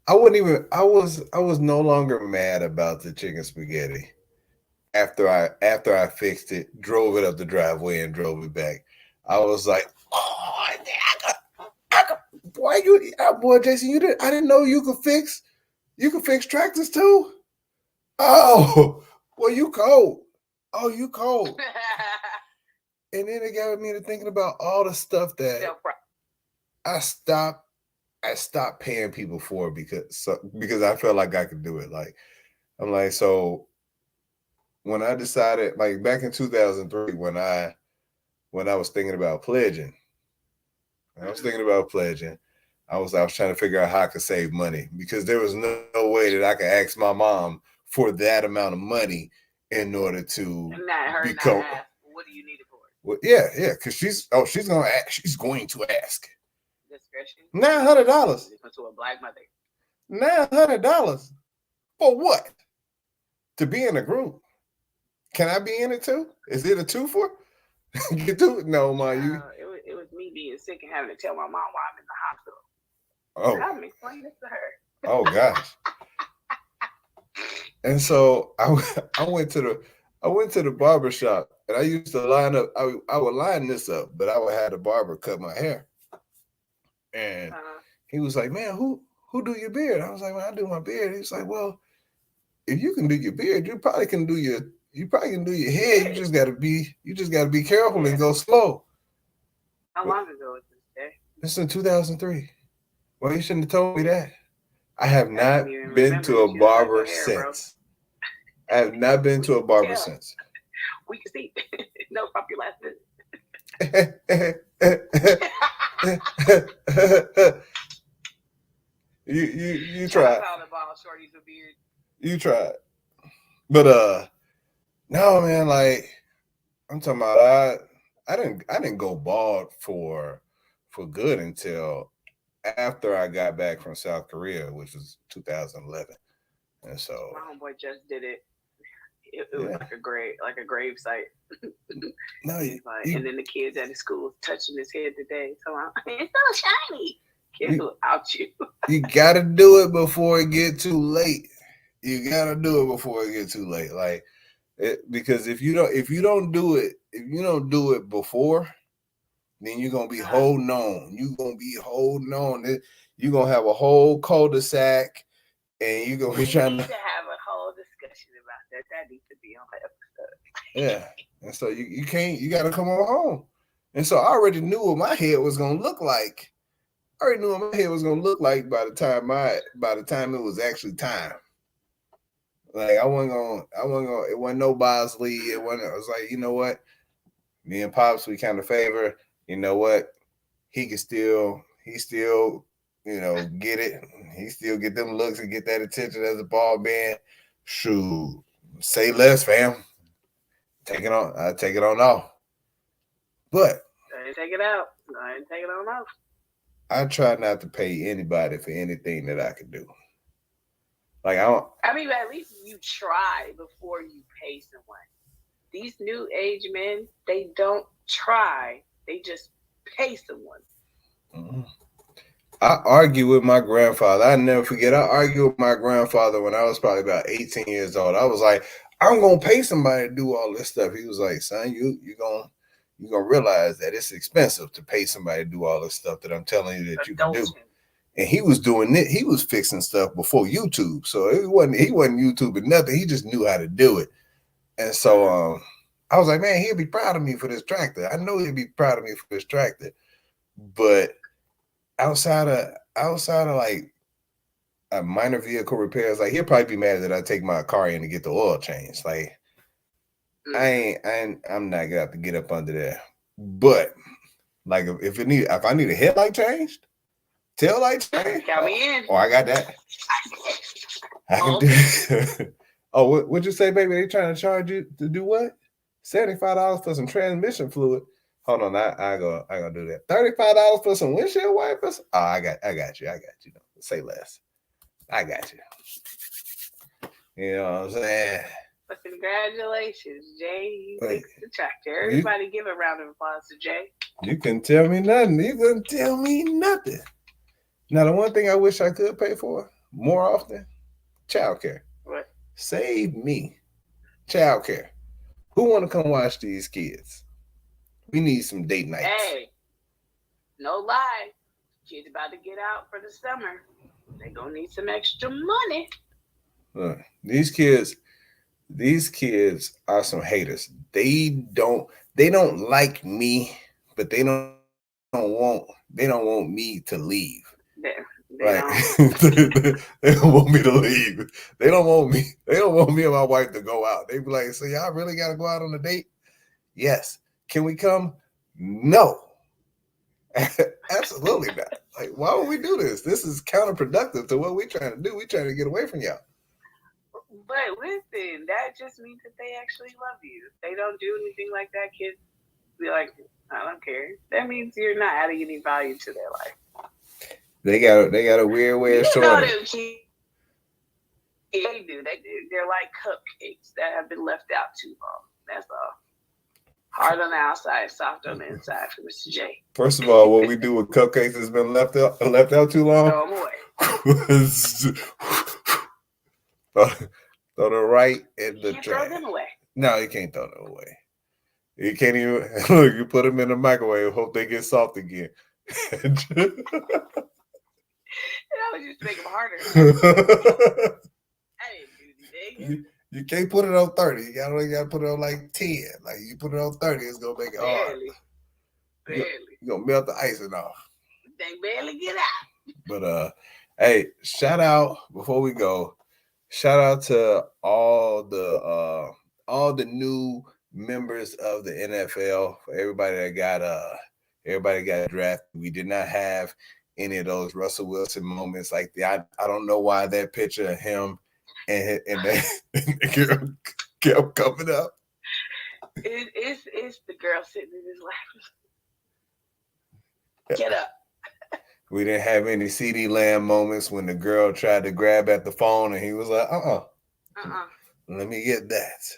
I was no longer mad about the chicken spaghetti after I fixed it, drove it up the driveway and drove it back. I was like, oh, boy, Jason, I didn't know you could fix tractors too. Oh, well, you cold. Oh, you cold. And then it got me to thinking about all the stuff that I stopped paying people for because I felt like I could do it. Like I'm like, so when I decided, like back in 2003, when I was thinking about pledging, I was trying to figure out how I could save money because there was no way that I could ask my mom for that amount of money in order to become. What do you need it for? Well, yeah, because she's going to ask. Discretion. $900. To a black mother. $900 for what? To be in a group? Can I be in it too? Is it a 2 for? You do it? No, ma. It was me being sick and having to tell my mom why I'm in the hospital. Oh, I'm explaining this to her. Oh gosh. And so I went to the barber shop, and I used to line up. I would line this up, but I would have the barber cut my hair. And he was like, "Man, who do your beard?" I was like, "Well, I do my beard." He's like, "Well, if you can do your beard, you probably can do your head. You just gotta be careful and go slow." How long ago was this day? This is in 2003. Well, you shouldn't have told me that. I have not been to a barber since. I have not been to a barber since. We can see. No, from your last visit. You tried. Shorty's a beard. You tried. But no, man, like I'm talking about I didn't go bald for good until after I got back from South Korea, which was 2011. And so my homeboy just did it. It was like a grave site. No, and then the kids at the school touching his head today. So it's so shiny. Kids will out you. You gotta do it before it get too late. You gotta do it before it get too late. Like because if you don't do it before, then you're gonna be holding on. You're gonna be holding on. You're gonna have a whole cul-de-sac, and you're gonna be trying to have a whole discussion about that. That needs to be on the episode. Yeah. And so you can't, you gotta come on home. And so I already knew what my head was gonna look like. I already knew what my head was gonna look like by the time it was actually time. Like I wasn't gonna, it wasn't no Bosley. I was like, you know what? Me and Pops, we kind of favor, you know what? He still, get it. He still get them looks and get that attention as a ball man. Shoot. Say less, fam. I take it on off. But take it out. I ain't take it on off. I try not to pay anybody for anything that I can do. Like I mean, at least you try before you pay someone. These new age men, they don't try. They just pay someone. Mm-hmm. I argue with my grandfather. I never forget. I argued with my grandfather when I was probably about 18 years old. I was like, I'm gonna pay somebody to do all this stuff. He was like, son, you're gonna realize that it's expensive to pay somebody to do all this stuff that I'm telling you that you can do. And he was doing it. He was fixing stuff before YouTube, so he wasn't YouTubing nothing. He just knew how to do it. And so I was like, man, he'll be proud of me for this tractor. I know he'll be proud of me for this tractor. But outside of like a minor vehicle repairs, like he'll probably be mad that I take my car in to get the oil changed. Like I'm not gonna have to get up under there. But like if I need a headlight changed, tail light changed, count me in. Oh, I got that. I can do. Oh, what'd you say, baby? They trying to charge you to do what? $75 for some transmission fluid. Hold on, I gonna do that. $35 for some windshield wipers. Oh, I got you. Say less. I got you. You know what I'm saying? But congratulations, Jay. You fixed the tractor. Everybody give a round of applause to Jay. You couldn't tell me nothing. Now, the one thing I wish I could pay for more often, childcare. What? Save me. Childcare. Who want to come watch these kids? We need some date nights. Hey, no lie. Kids about to get out for the summer. They gonna need some extra money. Look, these kids are some haters. They don't like me, but they don't want me to leave. They don't want me to leave. They don't want me and my wife to go out. They be like, so y'all really gotta go out on a date? Yes. Can we come? No. Absolutely not. Like, why would we do this? This is counterproductive to what we're trying to do. We're trying to get away from y'all. But listen, that just means that they actually love you. If they don't do anything like that, kids be like, I don't care. That means you're not adding any value to their life. They got a weird way of showing it. They do. They're like cupcakes that have been left out too long. That's all. Hard on the outside, soft on the inside for Mr. J. First of all, what we do with cupcakes has been left out too long. Throw them away. Throw them right in the trash. Throw them away. No, you can't throw them away. You can't even look. You put them in the microwave. Hope they get soft again. I was just to make them harder. I didn't do anything. You can't put it on 30. You gotta put it on like 10. Like you put it on 30, it's gonna make it hard. Barely. You're gonna melt the icing off. They barely get out. But Hey, shout out before we go. Shout out to all the new members of the NFL. For everybody got drafted. We did not have any of those Russell Wilson moments. Like I don't know why that picture of him and the girl kept coming up. It's the girl sitting in his lap. Get up. We didn't have any CD Lamb moments when the girl tried to grab at the phone and he was like, let me get that.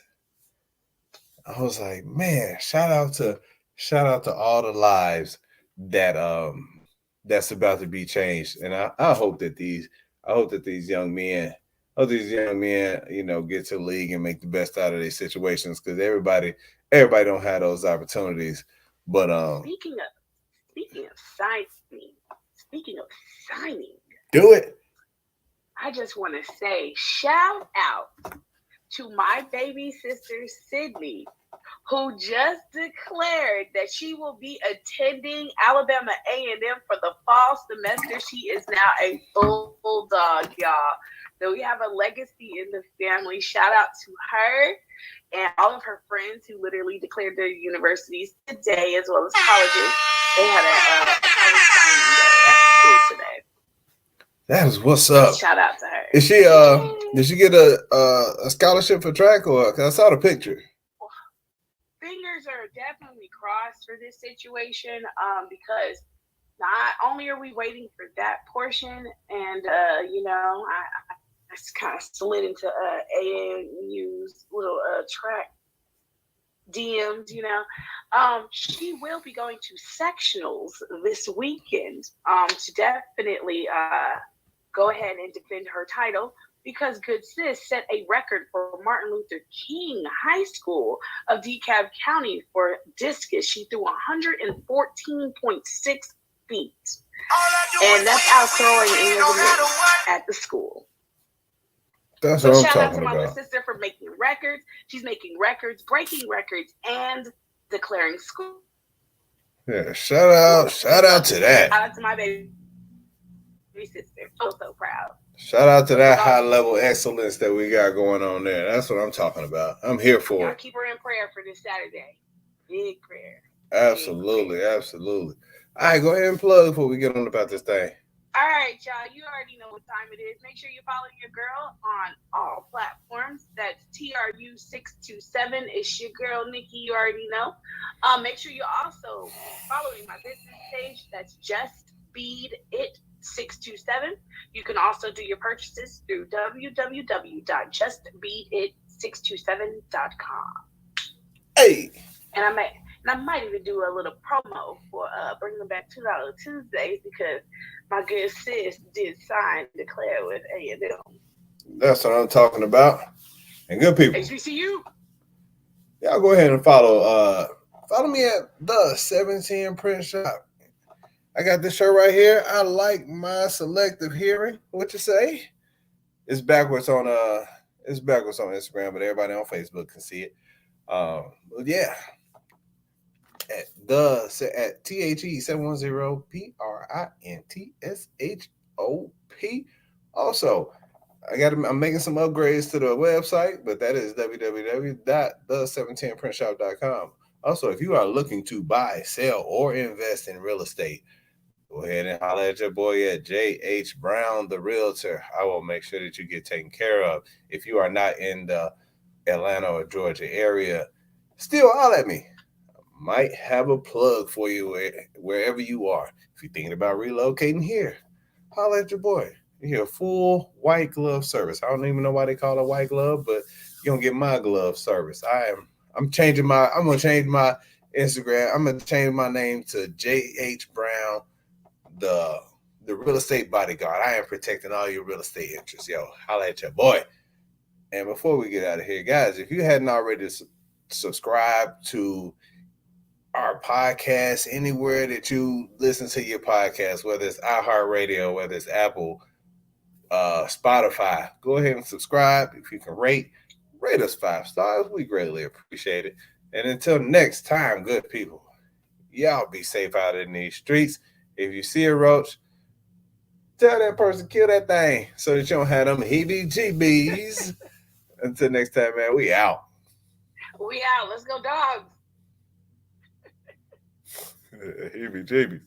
I was like, man, shout out to all the lives that that's about to be changed. And I hope that these young men, get to the league and make the best out of these situations, because everybody don't have those opportunities. But Speaking of signing, do it. I just want to say shout out to my baby sister Sydney, who just declared that she will be attending Alabama A&M for the fall semester. She is now a bulldog, y'all. So we have a legacy in the family. Shout out to her and all of her friends who literally declared their universities today, as well as colleges. They had a college signing day at the school today. That is what's up. Shout out to her. Is she did she get a scholarship for track, or cause I saw the picture? Fingers are definitely crossed for this situation, because not only are we waiting for that portion, and I kind of slid into ANU's little track DMs, she will be going to sectionals this weekend to definitely go ahead and defend her title, because Good Sis set a record for Martin Luther King High School of DeKalb County for discus. She threw 114.6 feet. And that's out throwing in at the school. That's so what I'm shout out to talking my about. sister for making records. She's making records, breaking records, and declaring school. Yeah, shout out to that. Shout out to my baby sister. So proud. Shout out to that high level excellence that we got going on there. That's what I'm talking about. I'm here for Y'all it. keep her in prayer for this Saturday. Big prayer. Absolutely, absolutely. All right, go ahead and plug before we get on about this thing. All right, y'all. You already know what time it is. Make sure you follow your girl on all platforms. That's TRU627. It's your girl, Nikki. You already know. Make sure you're also following my business page. That's Just Bead It 627. You can also do your purchases through www.justbeadit627.com. Hey. And I might even do a little promo for bringing back $2 Tuesdays, because my good sis did sign declare with A&M. That's what I'm talking about. And good people. HBCU. Y'all go ahead and follow me at the 17 Print Shop. I got this shirt right here. I like my selective hearing. What you say? It's backwards on Instagram, but everybody on Facebook can see it. Yeah. At THE710 PRINTSHOP. Also, I'm making some upgrades to the website, but that is www.the17printshop.com. Also, if you are looking to buy, sell, or invest in real estate, go ahead and holler at your boy at J.H. Brown, the Realtor. I will make sure that you get taken care of. If you are not in the Atlanta or Georgia area, still holler at me. I might have a plug for you wherever you are. If you're thinking about relocating here, holler at your boy. You hear full white glove service. I don't even know why they call it white glove, but you're going to get my glove service. I'm going to change my Instagram. I'm going to change my name to J.H. Brown, the real estate bodyguard. I am protecting all your real estate interests. Yo, holla at your boy. And before we get out of here, guys, if you hadn't already subscribed to our podcast anywhere that you listen to your podcast, whether it's iHeartRadio, whether it's Apple, Spotify, go ahead and subscribe. If you can rate us 5 stars, we greatly appreciate it. And until next time, good people, y'all be safe out in these streets. If you see a roach, Tell that person kill that thing so that you don't have them heebie-jeebies. Until next time, man, we out. We out. Let's go, dogs. Heebie-jeebies.